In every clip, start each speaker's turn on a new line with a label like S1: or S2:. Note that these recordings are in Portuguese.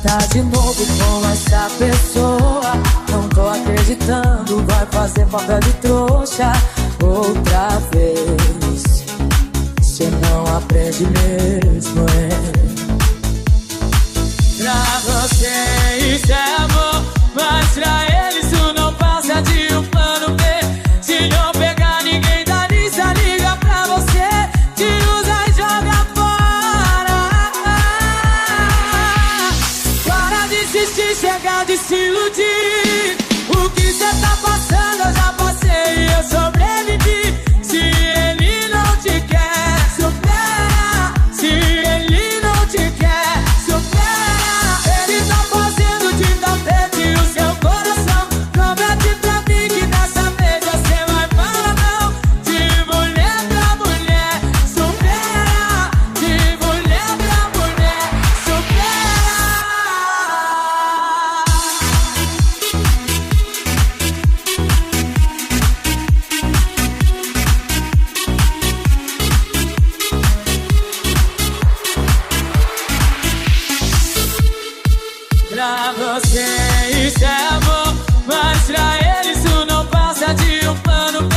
S1: tá de novo com essa pessoa. Não tô acreditando, vai fazer papel de trouxa outra vez. Cê não aprende mesmo, é. Pra você isso é amor, mas pra ele isso não passa de um plano B. Se não pegar ninguém da lista, liga pra você, te usa e joga fora. Para de insistir, chega de se iludir. O que cê tá passando eu já passei e eu sobrevivi. Se ele não te quer, supera. Se ele não te quer, supera. Ele tá fazendo de tapete o seu coração. Promete pra mim que dessa vez você vai falar não. De mulher pra mulher, supera. De mulher pra mulher, supera. Pra você isso é amor, mas pra ele isso não passa de um plano B.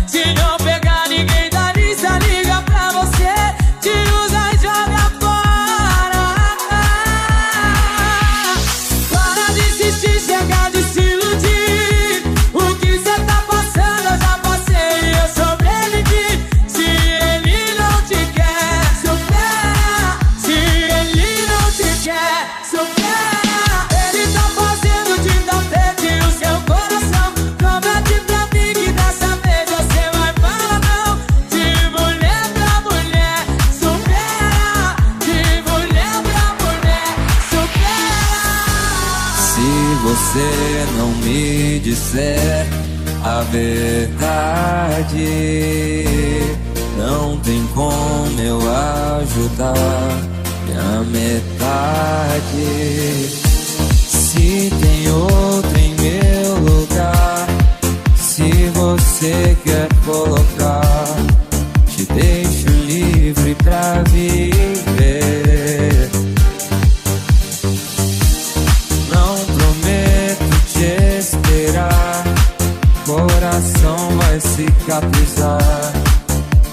S1: Se não pegar ninguém da lista, liga pra você, te usa e joga fora. Para de insistir, chega de se iludir. O que cê tá passando eu já passei e eu sobrevivi. Se ele não te quer, supera. Se ele não te quer, supera. Ele tá fazendo de tapete o seu coração. Promete pra mim que dessa vez você vai falar não. De mulher pra mulher, supera. De mulher pra mulher, supera.
S2: Se você não me disser a verdade, não tem como eu ajudar minha metade. Se tem outro em meu lugar, se você quer colocar, te deixo livre pra viver. Não prometo te esperar, coração vai cicatrizar.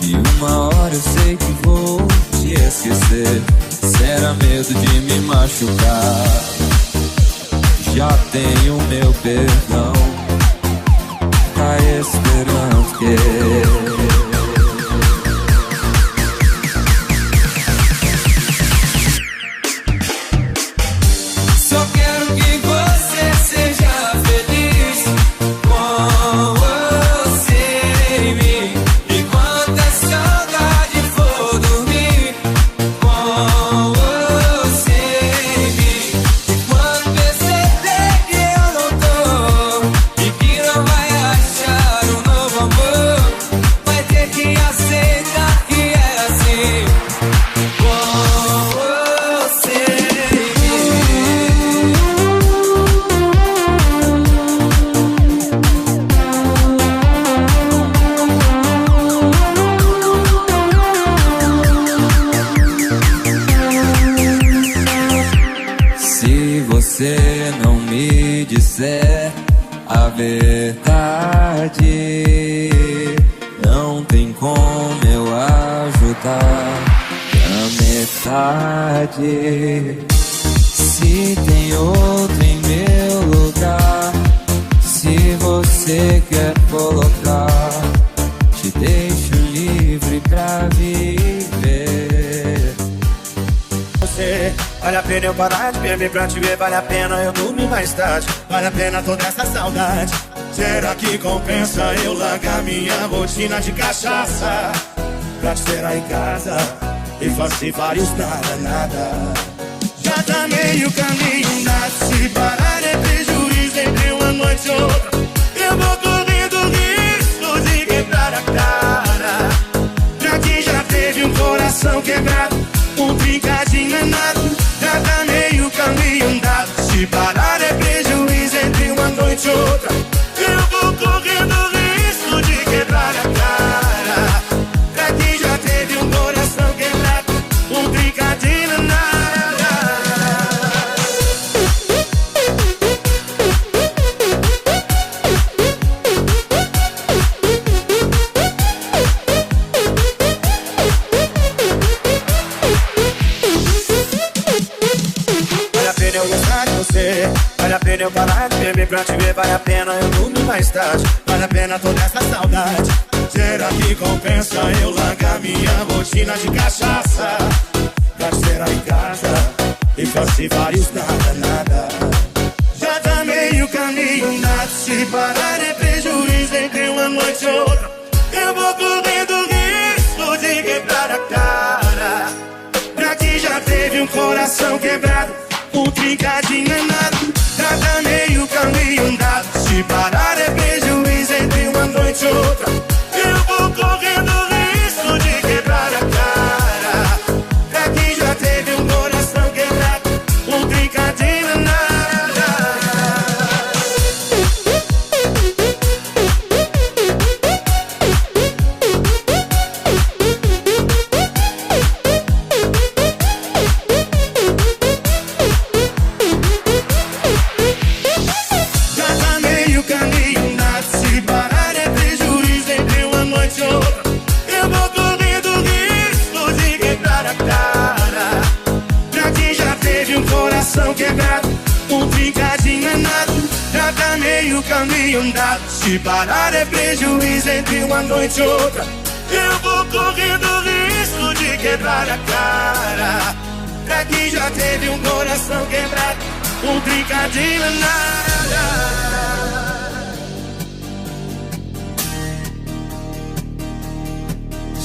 S2: E uma hora eu sei que vou te esquecer. Será medo de me machucar. Já tenho meu perdão, tá esperando que só quero que você seja feliz com você em mim. E quando a saudade for dormir com você em mim. E quando perceber que eu não tô e que não vai achar um novo amor, vai ter que aceitar que é assim com você em mim. Se você não me disser a verdade, não tem como eu ajudar a metade. Se tem outro em meu lugar, se você quer colocar, te deixo livre pra viver.
S3: Você, vale a pena eu parar de beber pra te ver, vale a pena eu dormir mais tarde, vale a pena toda essa saudade. Será que compensa eu largar minha rotina de cachaça pra te esperar em casa e fazer vários nada? Já tá meio caminho andado, se parar é prejuízo entre uma noite e outra. Eu vou correndo risco de quebrar a cara. Pra quem já teve um coração quebrado, um trincadinho é nada. Já tá meio caminho andado, se parar é prejuízo entre uma noite e outra. Eu vou correndo risco de quebrar a cara. Pra quem já teve um coração quebrado, um trincadinho é nada. eu parar de beber pra te ver, vale a pena eu dormir mais tarde. Vale a pena toda essa saudade. Será que compensa eu largar minha rotina de cachaça? Carteira em casa e fazer vários nada. Já tá meio caminho andado. Se parar é prejuízo entre uma noite e outra. Eu vou correndo risco de quebrar a cara. Pra quem já teve um coração quebrado, um trincadinho é nada. Já tá meio caminho andado. Se parar é prejuízo entre uma noite e outra. Eu vou correndo risco de quebrar a cara. Pra quem já teve um coração quebrado, um trincadinho é nada. Quebrado, um trincadinho é nada. Já tá meio caminho andado. Se parar é prejuízo entre uma noite e outra. Eu vou correndo risco de quebrar a cara. Pra quem já teve um coração quebrado, um trincadinho é nada.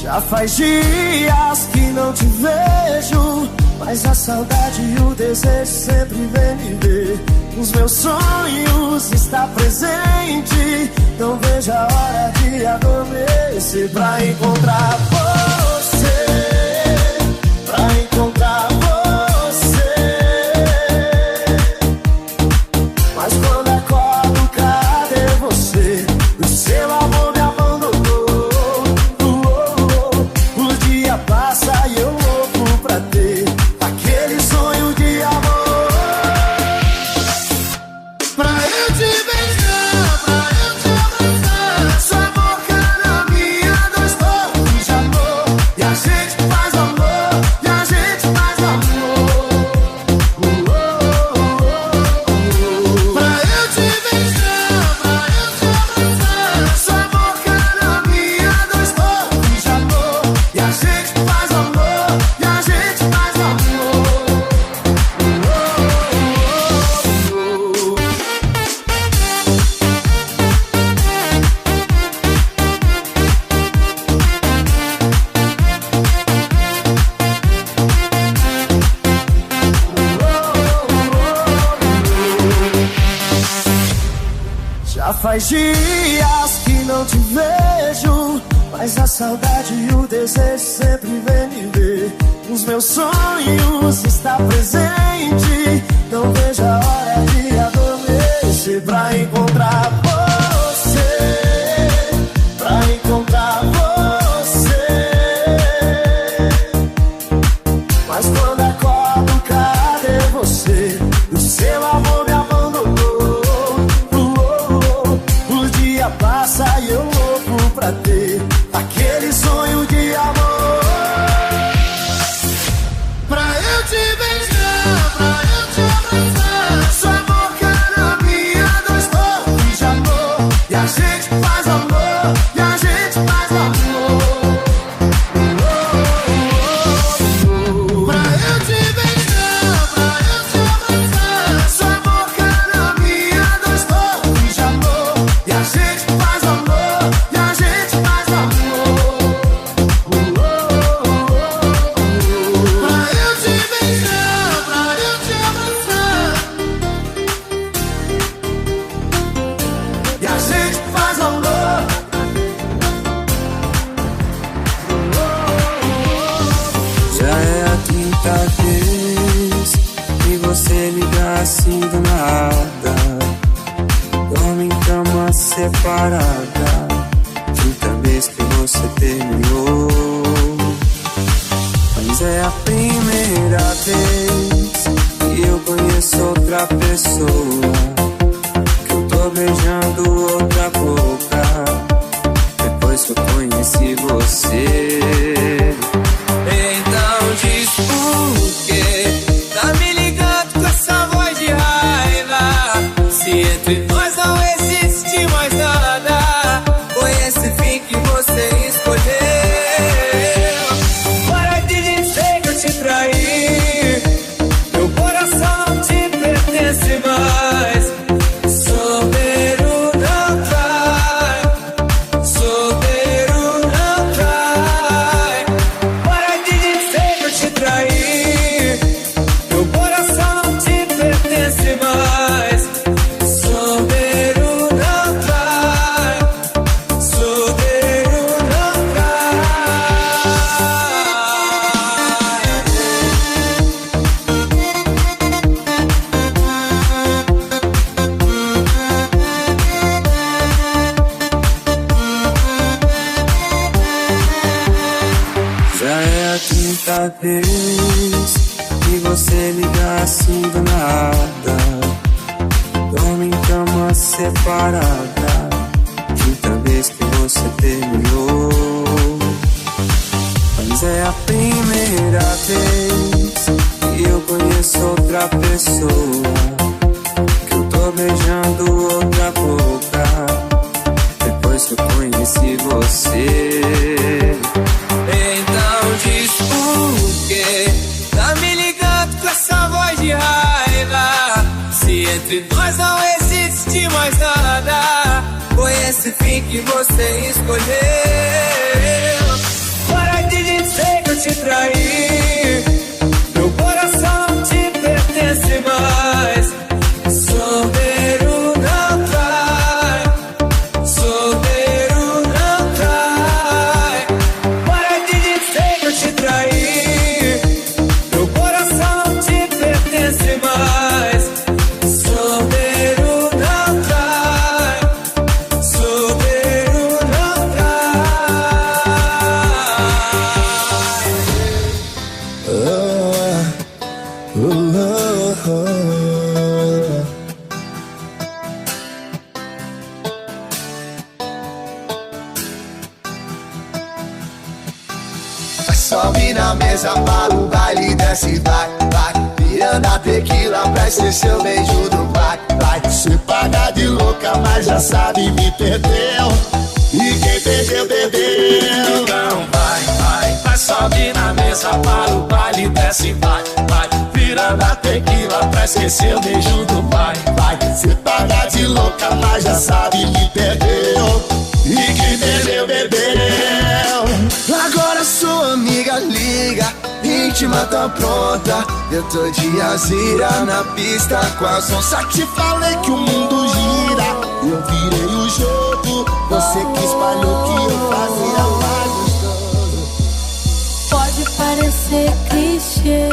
S1: Já faz dias que não te vejo, mas a saudade e o desejo sempre vem me ver. Nos meus sonhos está presente. Não vejo a hora de adormecer pra encontrar você, pra encontrar você. Mas quando acordo, cadê você? O seu amor me abandonou. O dia passa e eu louco pra ter aquele sonho de amor. Pra eu te beijar, pra eu te abraçar, sua boca na minha, dois corpos de amor. E a gente faz amor, e a gente faz amor. Pra eu te beijar, pra eu te abraçar, sua boca na minha, dois corpos de amor. E a gente faz amor, e a gente faz amor. Já faz dias que não te vejo, mas a saudade e o desejo sempre vem me ver. Nos meus sonhos está presente. Não vejo a hora de adormecer pra encontrar você, pra encontrar você. Mas quando acordo, cadê você? O seu amor me abandonou. O dia passa e eu louco pra ter aquele sonho de amor. Pra eu te beijar, pra eu te abraçar, sua boca na minha, dois corpos de amor. E a gente faz amor, e a gente faz amor. Pra eu te beijar, pra eu te abraçar, sua boca na minha, dois corpos de amor. E a gente faz amor, e a gente faz amor. Pra eu te beijar, pra eu te abraçar, e a gente faz amor.
S2: Já é a quinta vez que você liga assim do nada. Dorme em cama separada. Quinta vez que você terminou. Mas é a primeira vez que eu conheço outra pessoa, que eu tô beijando outra boca, depois que eu conheci você. Então diz por quê tá me ligando com essa voz de raiva, Já é a quinta vez que você liga assim do nada. Dorme em cama separada. Quinta vez que você terminou. Mas é a primeira vez que eu conheço outra pessoa, que eu tô beijando outra boca depois que eu conheci você. Então diz por quê tá me ligando com essa voz de raiva, se entre nós não existe mais nada. Foi esse fim que você escolheu. Para de dizer que eu te traí, meu coração não te pertence mais. Solteiro não trai, solteiro não trai. Para de dizer que eu te traí, meu coração não te pertence mais. Solteiro não trai, solteiro não trai.
S4: Sobe na mesa para o baile, desce, vai, vai. Virando a tequila pra ser seu beijo do vai, vai. Cê paga de louca, mas já sabe me perdeu. E quem perdeu, perdeu.
S3: Então vai, vai, vai, sobe na mesa para o baile, desce, vai, vai. Virando a tequila pra esquecer o beijo do pai,
S4: vai. Cê paga de louca, mas já sabe me perdeu. E quem perdeu, perdeu. Agora sua amiga liga, íntima tá pronta. Eu tô de azira na pista com a som. Só te falei que o mundo gira, eu virei o jogo. Você que espalhou que eu fazia mais gostoso.
S5: Pode parecer clichê,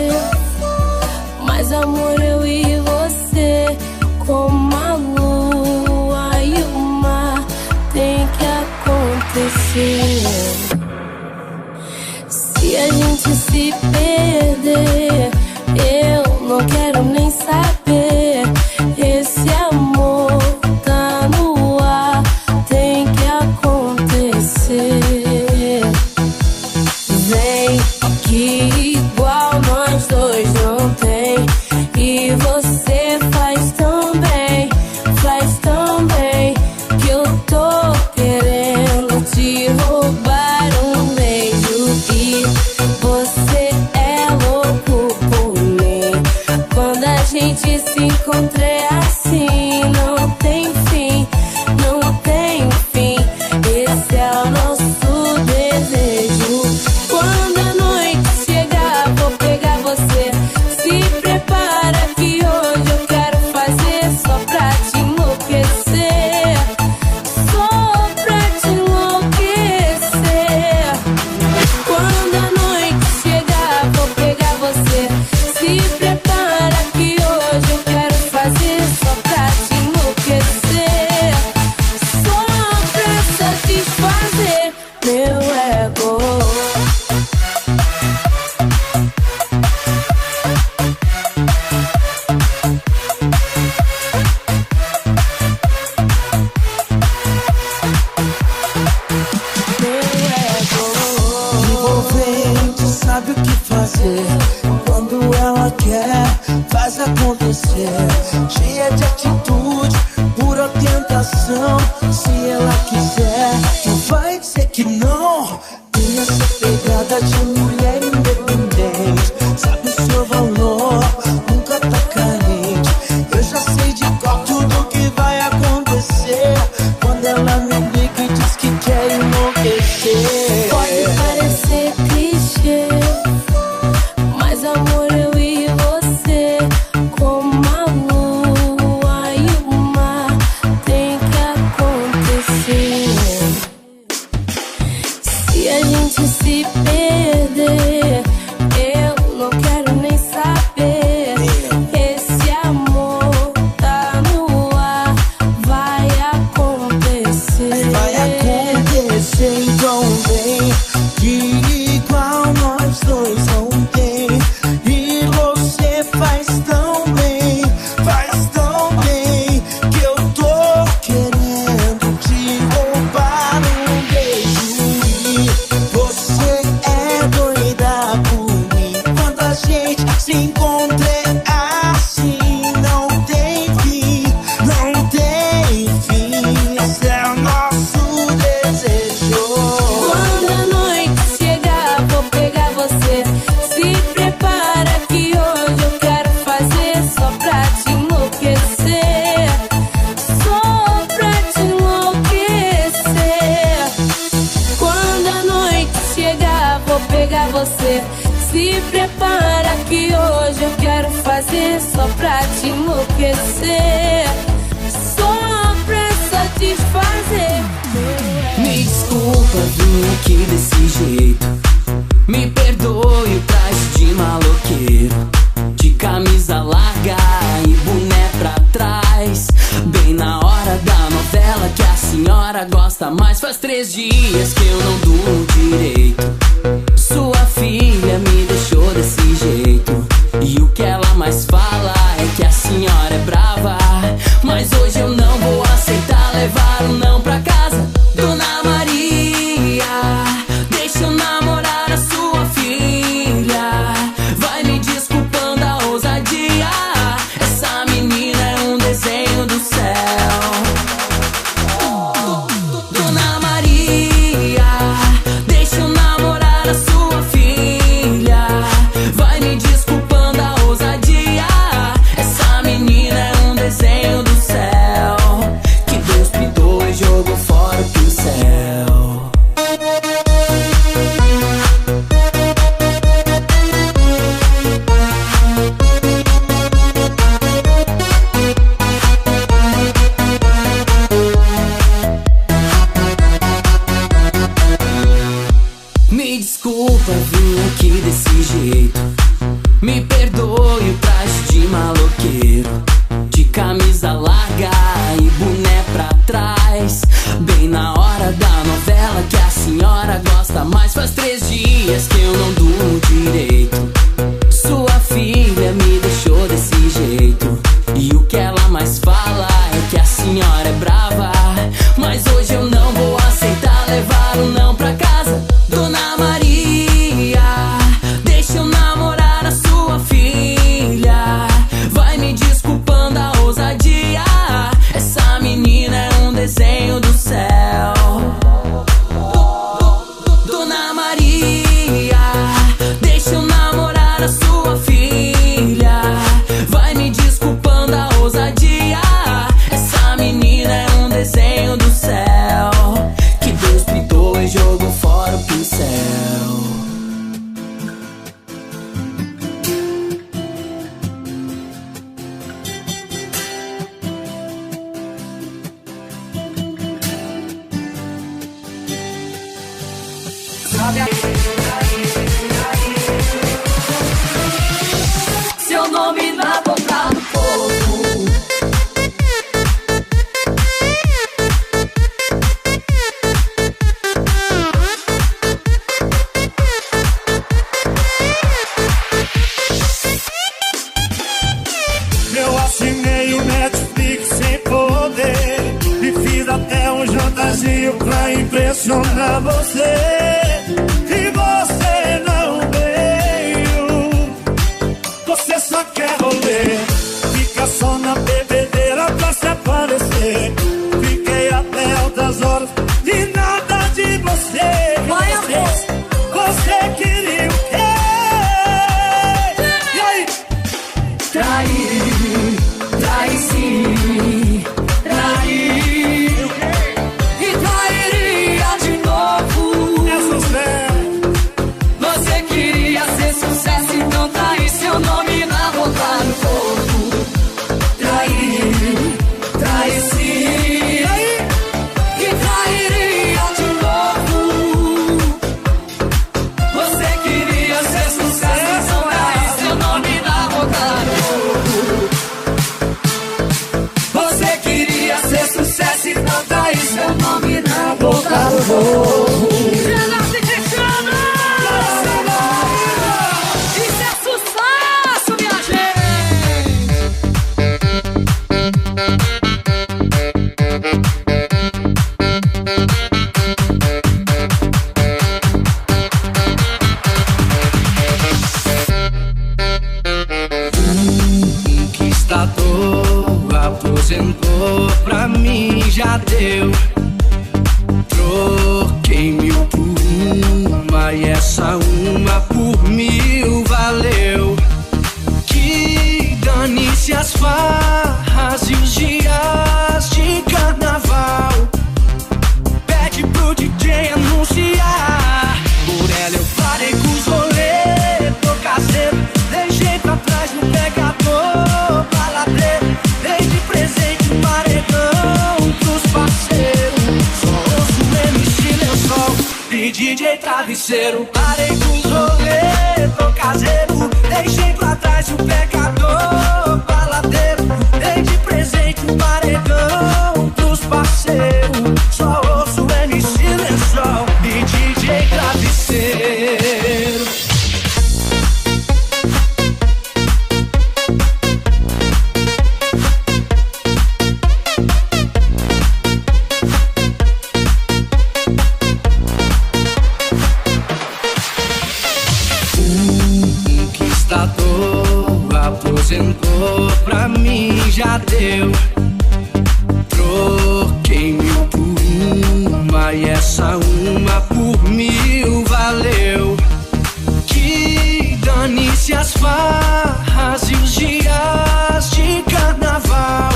S5: mas amor, eu e você, como a lua e o mar, tem que acontecer. Se a gente se perder, eu não quero nem saber. Esse amor tá no ar, tem que acontecer. Vem que igual nós dois não tem. E você faz tão bem, que eu tô querendo te roubar um beijo. E você é louco por mim. Quando a gente se encontra é assim, não tem fim, não tem fim. Esse é o nosso desejo. Quando a noite chegar, vou pegar você. Se prepara que hoje eu quero fazer só pra te enlouquecer, só pra te enlouquecer. Quando a noite chegar, vou pegar você. Se prepara que hoje eu quero fazer só pra te enlouquecer, só pra satisfazer meu ego.
S1: Envolvente, sabe o que fazer. Quando ela quer, faz acontecer. Cheia de atitude, pura tentação. Se ela quiser, não vai dizer que não. Tem essa pegada de mulher independente. Sabe o seu valor, nunca tá carente. Eu já sei de cor tudo que vai acontecer. Quando ela me liga e diz que quer enlouquecer.
S5: Pode parecer clichê, mas amor, eu e você, como a lua e o mar, tem que acontecer. Se a gente se perder,
S6: gente se encontre assim. Não tem fim, não tem fim. Esse é o nosso desejo.
S5: Quando a noite chegar, vou pegar você. Se prepara que hoje eu quero fazer só pra te enlouquecer. Só pra te enlouquecer. Quando a noite chegar, vou pegar você. Se prepara que hoje eu quero fazer só pra te enlouquecer. Só pra satisfazer.
S7: Me desculpa, vim aqui desse jeito. Me perdoe o traje de maloqueiro, de camisa larga e boné pra trás, bem na hora da novela que a senhora gosta mais. Faz 3 dias que eu não durmo direito. Sua filha me deixou desse jeito, e o que ela mais fala é que a senhora é brava. Mas hoje eu não vou aceitar levar um não pra casa. Dona Maria, deixa eu namorar a sua filha. Vai me desculpando a ousadia. Essa menina é um desenho do céu. Dona Maria, deixa eu namorar a sua filha. Vai me desculpando a ousadia. Essa menina é um desenho do céu, que Deus pintou e jogou fora o pincel. Me desculpa, vim aqui desse jeito. Me perdoe o traje de maloqueiro, de camisa larga e boné pra trás, bem na hora da novela que a senhora gosta mais. Faz 3 dias que eu não durmo direito. Sua filha me deixou desse jeito, e o que ela mais fala é que a senhora é brava. Mas hoje eu não vou aceitar levar um não pra casa. Dona Maria, deixa eu namorar a sua filha. Vai me desculpando a ousadia. Essa menina é um desenho do céu. Dona Maria, deixa eu namorar a sua filha. Vai me desculpando a ousadia. Essa menina é um desenho do céu, que Deus pintou e jogou fora o pincel.
S5: Seu nome na boca do povo.
S3: Eu assinei o Netflix sem poder, e fiz até um jantarzinho pra impressionar você. E você não veio, você só quer rolê, fica só na bebedeira pra se aparecer. Fiquei até altas horas e nada de você. Você queria o quê? E aí?
S5: Trair, trair sim, trair. E trairia de novo.
S3: É sucesso.
S5: Você queria ser sucesso, então trair seu nome na boca do povo. Trair, trair sim. E trairia de novo. Você queria ser sucesso, então trair seu nome na boca do povo. Você queria ser sucesso, então trair seu nome na boca do povo. Isso é sucesso, minha gente.
S7: aposentou, pra mim já deu. Troquei 1000 por uma e essa uma por 1000 valeu. Que dane-se as farras e os dias de carnaval. Pede pro DJ anunciar. Por ela eu parei com os rolês, tô caseiro, deixei pra trás no pegador, baladeiro, dei de presente um paredão pros parceiros. Só ouço MC Lençol e DJ Travesseiro. Parei com os rolês, tô caseiro, deixei pra trás o pegador, baladeiro, dei de presente um paredão pros parceiros. Só ouço MC Lençol e DJ Travesseiro. Aposentou, pra mim já deu. Troquei 1000 por uma e essa uma por 1000 valeu. Que dane-se as farras e os dias de carnaval.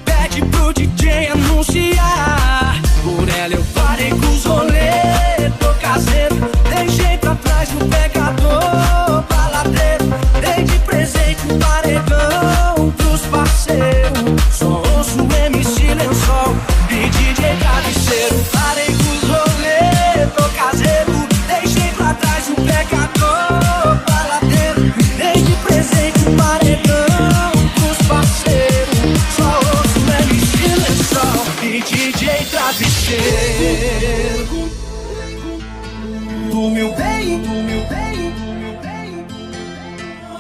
S7: Pede pro DJ anunciar. Por ela eu parei com os rolês, tô caseiro, deixei pra trás no pegador, baladeiro, dei de presente um paredão pros parceiros. Só ouço MC Lençol e DJ Travesseiro. Parei com os rolês, tô caseiro, deixei pra trás um pegador, baladeiro, dei de presente um paredão pros parceiros. Só ouço MC Lençol e DJ Travesseiro. Do meu bem, do meu bem, do meu bem.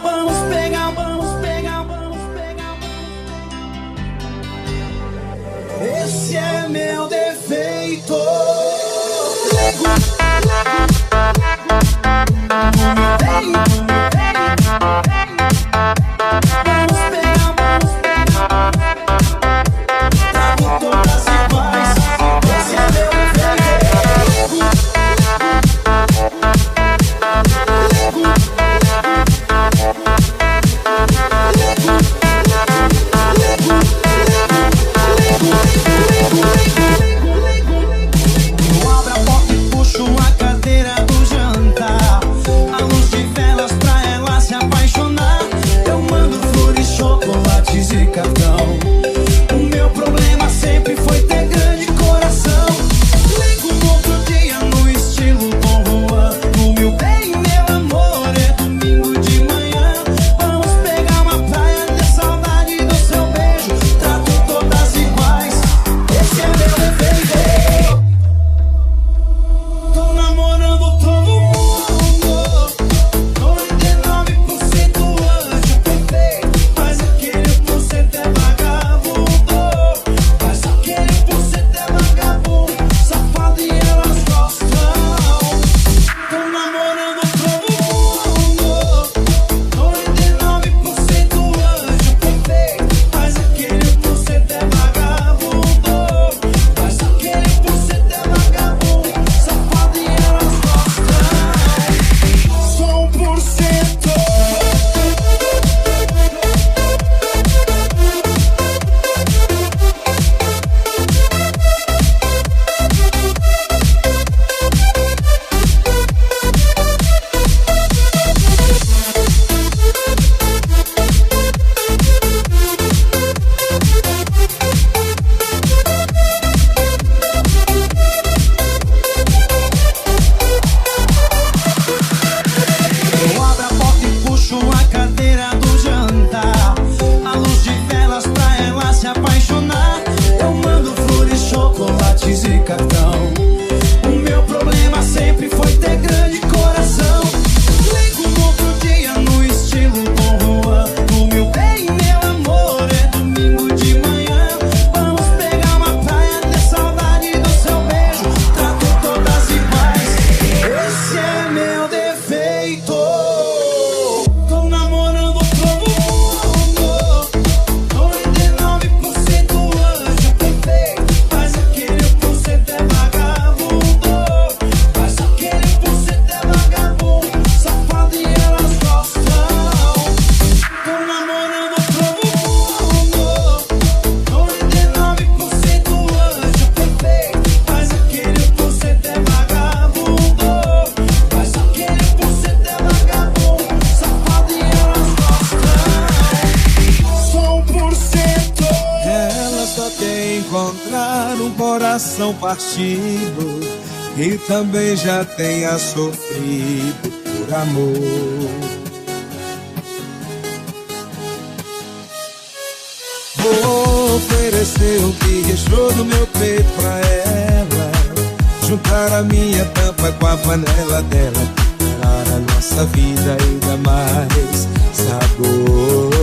S7: Vamos pegar, vamos pegar, vamos pegar. Esse é meu defeito.
S2: coração partido e também já tenha sofrido por amor. Vou oferecer o que restou do meu peito pra ela, juntar a minha tampa com a panela dela, preparar a nossa vida ainda mais sabor.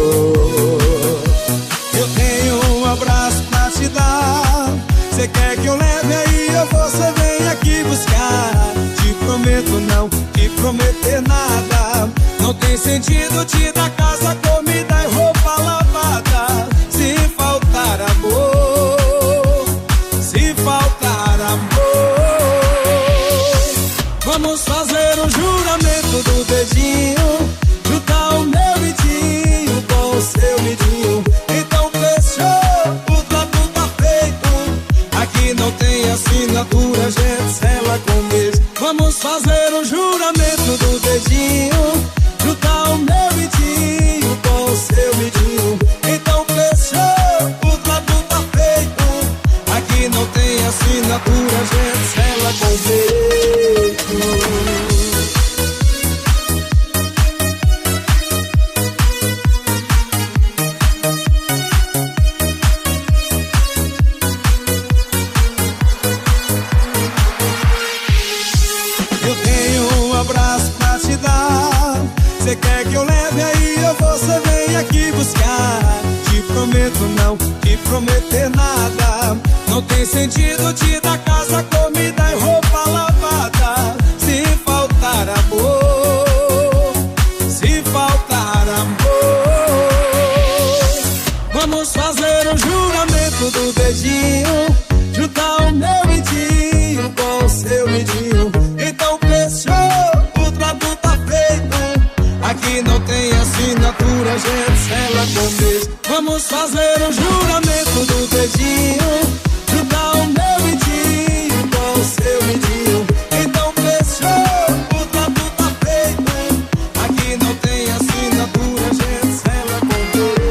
S2: Eu tenho um abraço pra te dar, cê quer que eu leve aí ou você vem aqui buscar? Te prometo não te prometer nada, não tem sentido te dar casa, comida e roupa lavada. Se faltar amor, se faltar amor, vamos fazer o juramento do dedinho, juntar o meu midinho com o seu midinho. Então fechou, o trato tá feito, aqui não tem assinatura, gente, sela com beijo. Vamos fazer o juramento do dedinho, juntar o meu midinho com o seu midinho. Então fechou, o trato tá feito, aqui não tem assinatura, gente, sela com beijo. Cê quer que eu leve aí ou você vem aqui buscar? Te prometo não te prometer nada, não tem sentido te dar casa, comida e roupa lavada. Se faltar amor, se faltar amor, vamos fazer o juramento do dedinho, juntar o meu midinho com o seu midinho. Então fechou, o trato tá feito, aqui não tem assinatura, gente, sela com beijo. Vamos fazer o juramento do dedinho, juntar o meu midinho com o seu midinho. Então fechou, o trato tá feito, aqui não tem assinatura, gente, sela com beijo.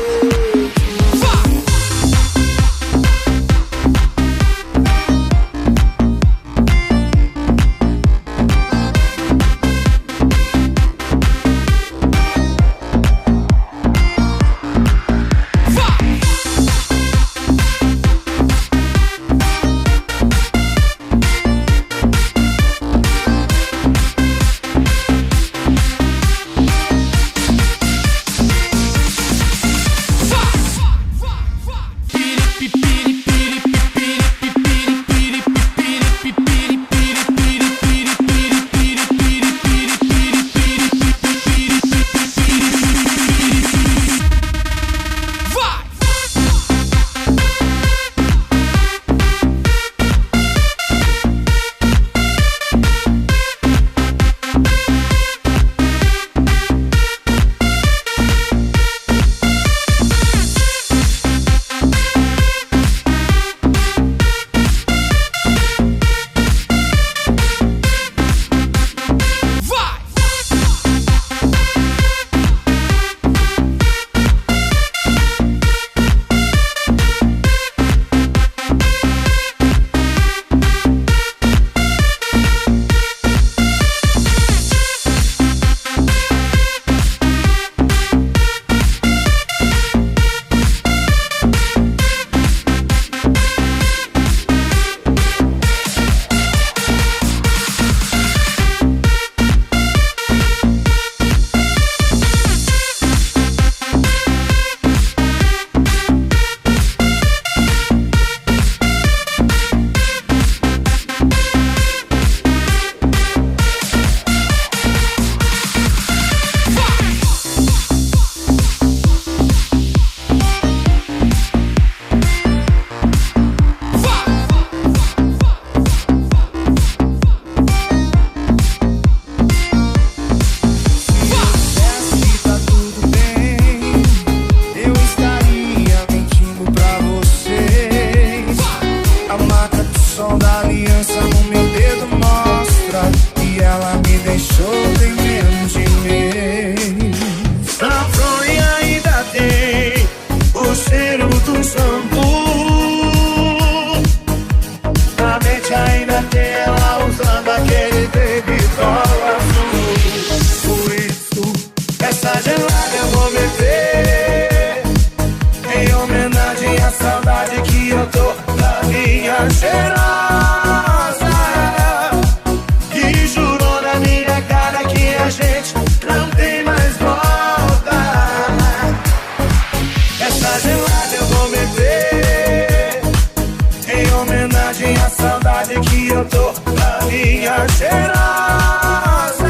S3: eu tô pra minha cheirosa.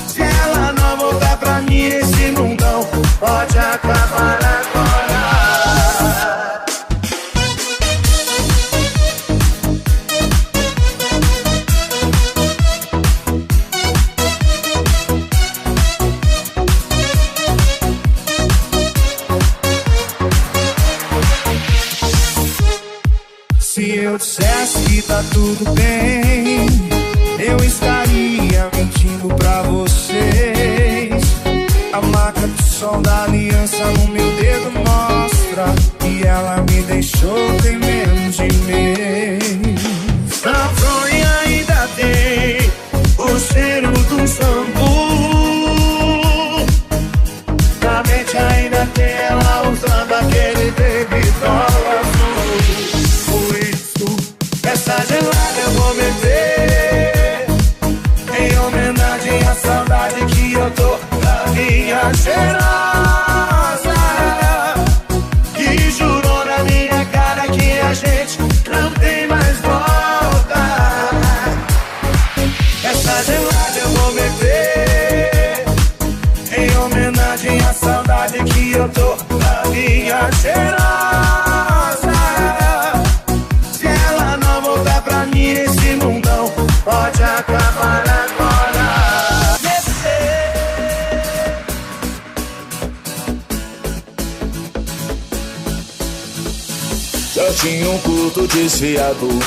S3: Se ela não voltar pra mim, esse mundão pode acabar agora. Se eu dissesse que tá tudo bem, eu estaria mentindo pra vocês. A marca do som da aliança no meu dedo mostra que ela me deixou tem menos de mês. Na fronha ainda tem o cheiro do shampoo. Na mente ainda tem ela usando aquele baby doll azul. Essa gelada eu vou meter em homenagem à saudade que eu tô da minha cheirosa, que jurou na minha cara que a gente não tem mais volta. Essa gelada eu vou meter em homenagem à saudade que eu tô da minha cheirosa. Esse mundão pode acabar agora.
S8: Já tinha um culto desviado,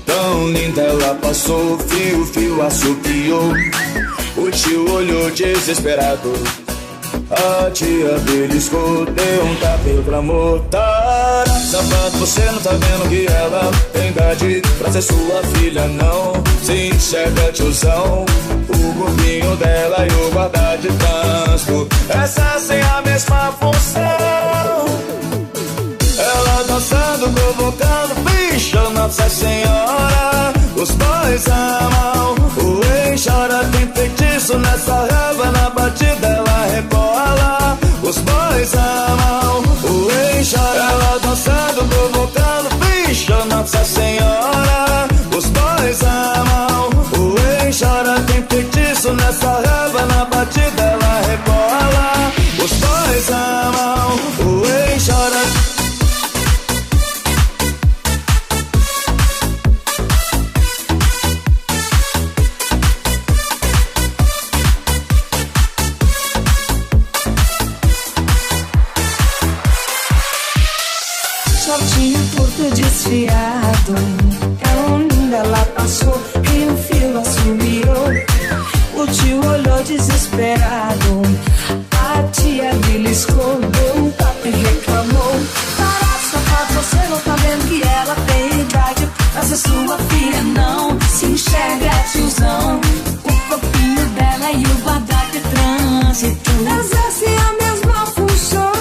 S8: tão linda ela passou, fio assobiou. O tio olhou desesperado, a tia beliscou, deu um tapinha pra mortar. Safado, você não tá vendo que ela tem idade pra ser sua filha, não se enxerga, tiozão. O corpinho dela e o guarda de trânsito, essa sem a mesma função. Ela dançando, provocando, bicho, Nossa Senhora. Os boys amam, o ex chora, tem feitiço nessa raba, na batida ela rebola. Os boys amam, o ex chora. Ela dançando, provocando, bicho, Nossa Senhora. Os boys amam, o ex chora, tem feitiço nessa raba, na batida ela rebola. Os boys amam, o ex chora.
S6: Só tinha curto desfiado, tão linda ela passou e o fio assumiu. O tio olhou desesperado, a tia beliscou, deu um tapa e reclamou. Para, safado, você não tá vendo que ela tem idade pra ser sua filha, não se enxerga, tiozão. O corpinho dela e o guarda de trânsito exercem a mesma função.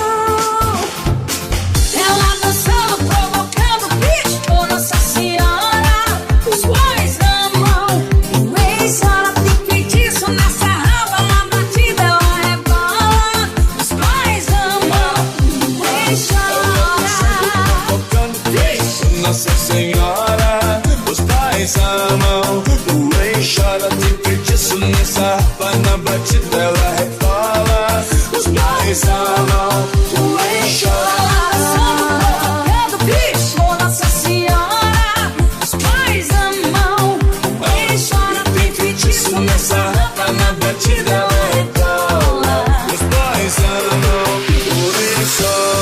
S8: Nossa Senhora, os pais amam, o ex chora, tem feitiço nessa rapa, na batida ela rebola. Os pais amam, o ex chora. Nossa Senhora, os pais amam, o ex chora, tem feitiço nessa rapa, na batida ela rebola. Os pais amam, o ex chora.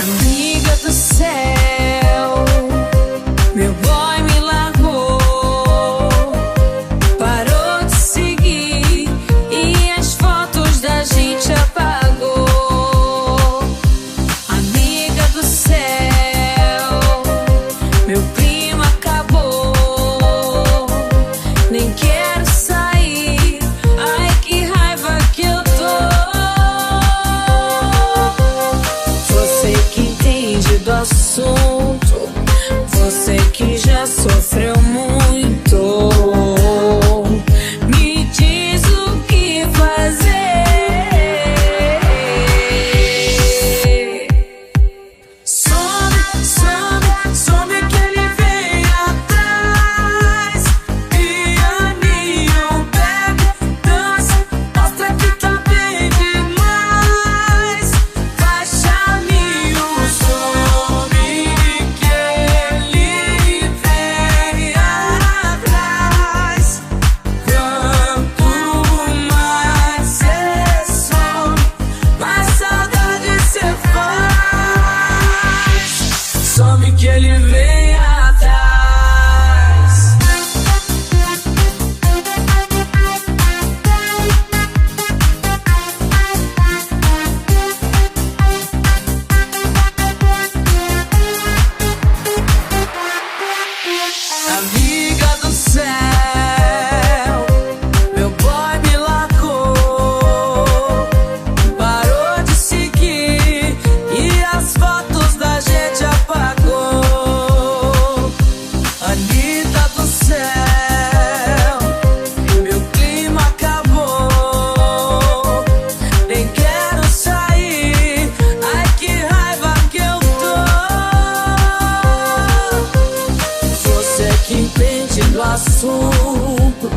S6: Amiga do céu, meu boy me largou, parou de seguir e as fotos da gente apagou. Amiga do céu, meu clima acabou, nem quero sair
S5: sofreu muito. Me diz o que fazer. Some, some, some que ele vem atrás. Pianinho, bebe, dança, mostra que tá bem demais. Faz chaminho, some que ele vem atrás. Quanto mais cê some, mais saudade cê faz. Some que ele vem atrás. Amiga do céu, meu boy me largou, parou de seguir e as fotos da gente apagou. Anitta do céu, meu clima acabou, nem quero sair, ai que raiva que eu tô. Você que entende do assunto,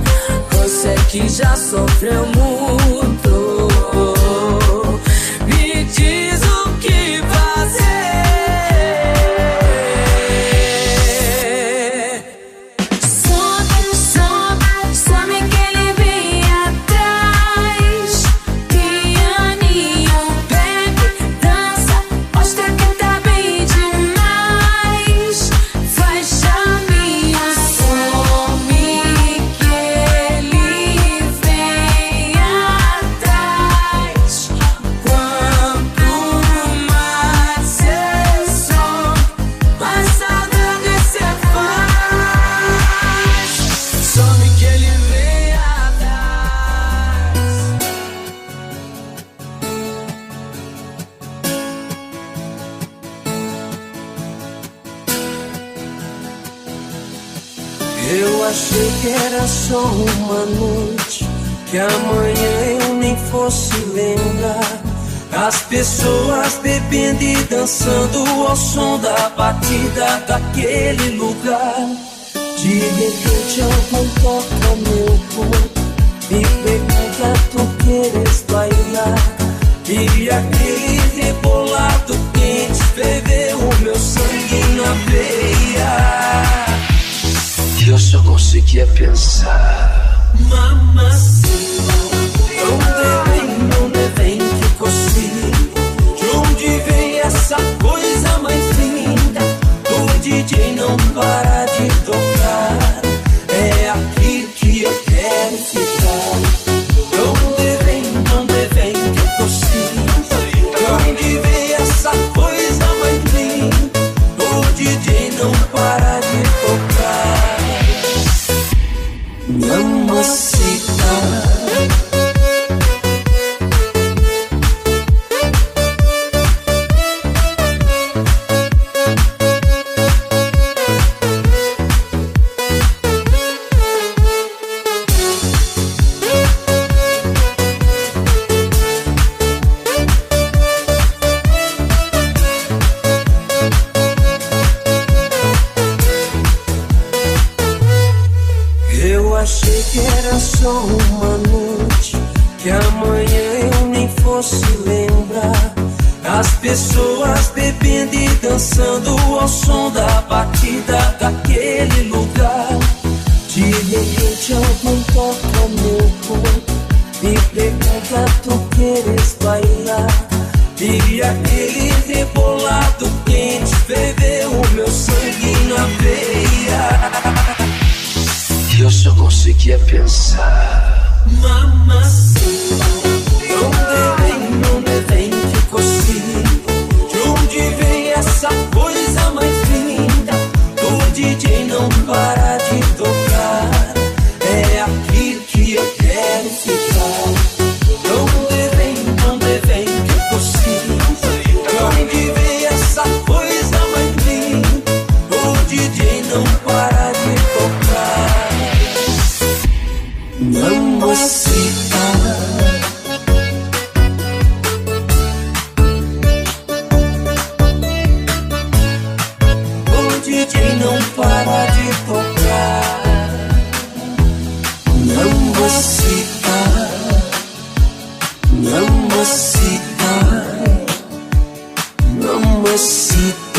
S5: você que já sofreu muito, me diz o que fazer. Some, some, some que ele vem atrás. Pianinho, bebe, dança, mostra que tá bem demais. Faz chaminho, some que ele vem atrás. Quanto mais cê some, mais saudade cê faz. Some que ele vem atrás.
S2: Eu achei que era só uma noite, que amanhã eu nem fosse lembrar. As pessoas bebendo e dançando ao som da batida daquele lugar. De repente alguém toca meu corpo, me pergunta, tu queres bailar? E aquele rebolado quente ferveu o meu sangue na veia. E eu só conseguia pensar: mamacita, onde vem que cocinha? De onde vem essa coisa mais linda? O DJ não para de tocar, é aqui que eu quero ficar. Onde vem que cocinha? De onde vem essa coisa mais linda? O DJ não para de tocar. Mamacita. Eu achei que era só uma noite, que amanhã eu nem fosse lembrar. As pessoas bebendo e dançando ao som da batida daquele lugar. De repente alguém toca meu corpo, me pergunta, tu queres bailar? E aquele rebolado quente ferveu o meu sangue na veia. E eu só conseguia pensar: mamacita, onde vem que cocinha? De onde vem essa coisa mais linda? O DJ não para de tocar, é aqui que eu quero ficar. Onde vem que cocinha? De onde vem essa coisa mais linda? O DJ não para mamacita, mamacita.